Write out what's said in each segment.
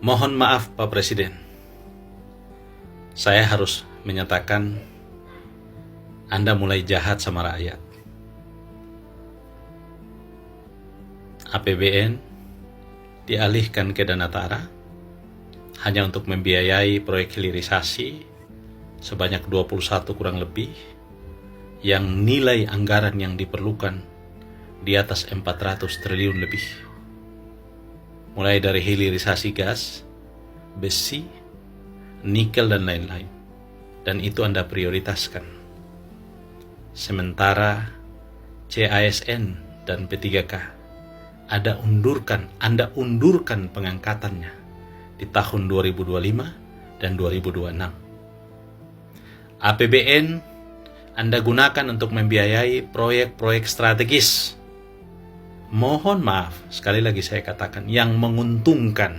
Mohon maaf Pak Presiden, saya harus menyatakan Anda mulai jahat sama rakyat. APBN dialihkan ke Dana Tara hanya untuk membiayai proyek hilirisasi sebanyak 21 kurang lebih, yang nilai anggaran yang diperlukan di atas 400 triliun lebih. Mulai dari hilirisasi gas, besi, nikel dan lain-lain. Dan itu Anda prioritaskan. Sementara CASN dan P3K Anda undurkan pengangkatannya di tahun 2025 dan 2026. APBN Anda gunakan untuk membiayai proyek-proyek strategis. Mohon maaf, sekali lagi saya katakan, yang menguntungkan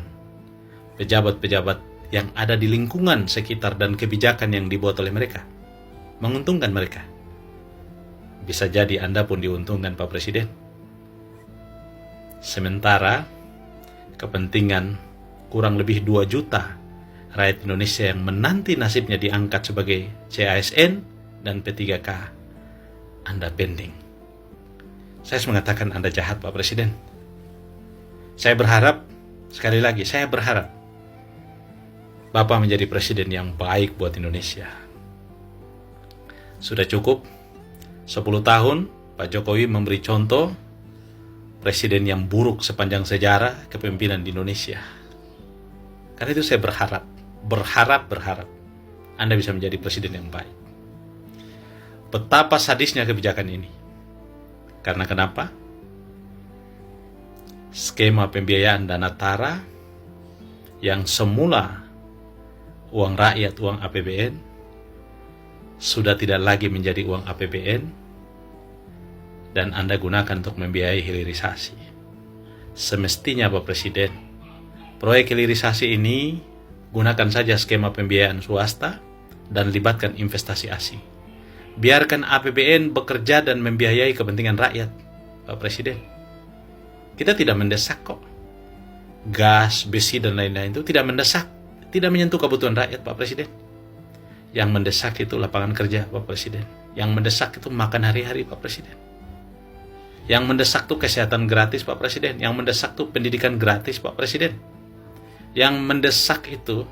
pejabat-pejabat yang ada di lingkungan sekitar dan kebijakan yang dibuat oleh mereka. Menguntungkan mereka. Bisa jadi Anda pun diuntungkan Pak Presiden. Sementara kepentingan kurang lebih 2 juta rakyat Indonesia yang menanti nasibnya diangkat sebagai CASN dan P3K, Anda pending. Saya harus mengatakan Anda jahat Pak Presiden. Saya berharap, sekali lagi, saya berharap Bapak menjadi presiden yang baik buat Indonesia. Sudah cukup 10 tahun Pak Jokowi memberi contoh presiden yang buruk sepanjang sejarah kepemimpinan di Indonesia. Karena itu saya berharap Anda bisa menjadi presiden yang baik. Betapa sadisnya kebijakan ini. Karena kenapa? Skema pembiayaan Dana Tara yang semula uang rakyat, uang APBN, sudah tidak lagi menjadi uang APBN dan Anda gunakan untuk membiayai hilirisasi. Semestinya Pak Presiden, proyek hilirisasi ini gunakan saja skema pembiayaan swasta dan libatkan investasi asing. Biarkan APBN bekerja dan membiayai kepentingan rakyat, Pak Presiden. Kita tidak mendesak kok. Gas, besi, dan lain-lain itu tidak mendesak. Tidak menyentuh kebutuhan rakyat, Pak Presiden. Yang mendesak itu lapangan kerja, Pak Presiden. Yang mendesak itu makan hari-hari, Pak Presiden. Yang mendesak itu kesehatan gratis, Pak Presiden. Yang mendesak itu pendidikan gratis, Pak Presiden. Yang mendesak itu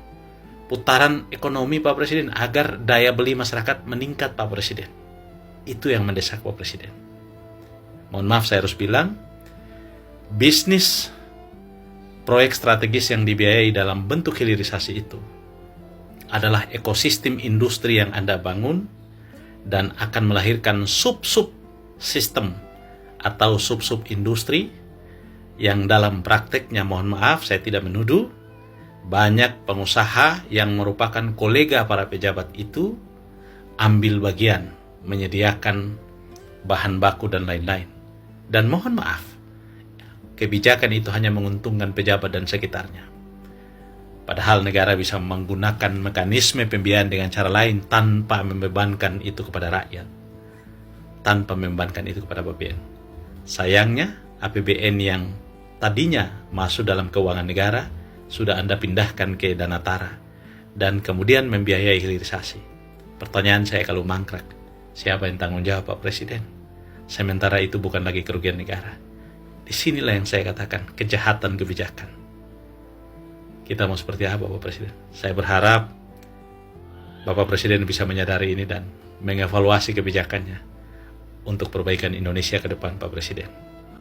putaran ekonomi Pak Presiden, agar daya beli masyarakat meningkat Pak Presiden. Itu yang mendesak Pak Presiden. Mohon maaf saya harus bilang, bisnis proyek strategis yang dibiayai dalam bentuk hilirisasi itu adalah ekosistem industri yang Anda bangun dan akan melahirkan sub-sub sistem atau sub-sub industri yang dalam prakteknya, mohon maaf saya tidak menuduh, banyak pengusaha yang merupakan kolega para pejabat itu ambil bagian menyediakan bahan baku dan lain-lain. Dan mohon maaf, kebijakan itu hanya menguntungkan pejabat dan sekitarnya. Padahal negara bisa menggunakan mekanisme pembiayaan dengan cara lain tanpa membebankan itu kepada rakyat. Tanpa membebankan itu kepada APBN. Sayangnya, APBN yang tadinya masuk dalam keuangan negara sudah Anda pindahkan ke Dana Tara dan kemudian membiayai hilirisasi. Pertanyaan saya kalau mangkrak, siapa yang tanggung jawab Pak Presiden? Sementara itu bukan lagi kerugian negara. Disinilah yang saya katakan kejahatan kebijakan. Kita mau seperti apa Pak Presiden? Saya berharap Bapak Presiden bisa menyadari ini dan mengevaluasi kebijakannya untuk perbaikan Indonesia ke depan Pak Presiden.